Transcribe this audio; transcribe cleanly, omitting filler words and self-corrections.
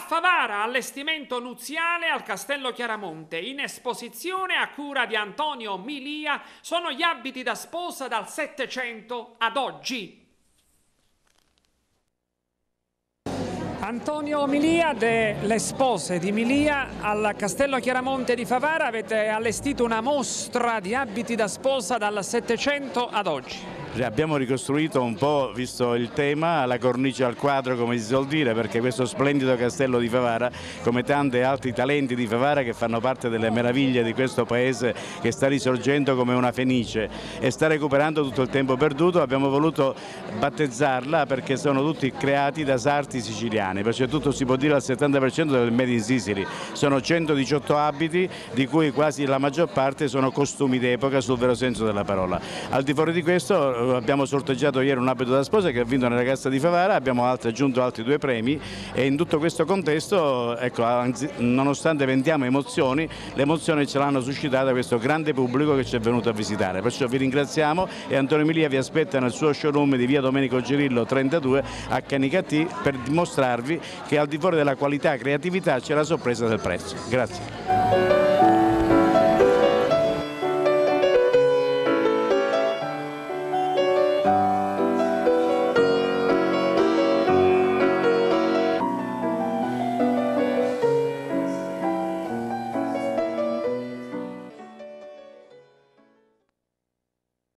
Favara, allestimento nuziale al Castello Chiaramonte. In esposizione a cura di Antonio Milia sono gli abiti da sposa dal Settecento ad oggi. Antonio Milia, delle spose di Milia al Castello Chiaramonte di Favara, avete allestito una mostra di abiti da sposa dal Settecento ad oggi. Abbiamo ricostruito un po', visto il tema, la cornice al quadro, come si suol dire, perché questo splendido castello di Favara, come tanti altri talenti di Favara che fanno parte delle meraviglie di questo paese che sta risorgendo come una fenice e sta recuperando tutto il tempo perduto, abbiamo voluto battezzarla perché sono tutti creati da sarti siciliani, perché tutto si può dire al 70% del Made in Sicily. Sono 118 abiti, di cui quasi la maggior parte sono costumi d'epoca sul vero senso della parola. Al di fuori di questo abbiamo sorteggiato ieri un abito da sposa che ha vinto una ragazza di Favara, abbiamo aggiunto altri 2 premi e in tutto questo contesto, ecco, nonostante vendiamo emozioni, le emozioni ce l'hanno suscitata questo grande pubblico che ci è venuto a visitare. Perciò vi ringraziamo e Antonio Milia vi aspetta nel suo showroom di via Domenico Girillo 32 a Canicattì per dimostrarvi che al di fuori della qualità e creatività c'è la sorpresa del prezzo. Grazie.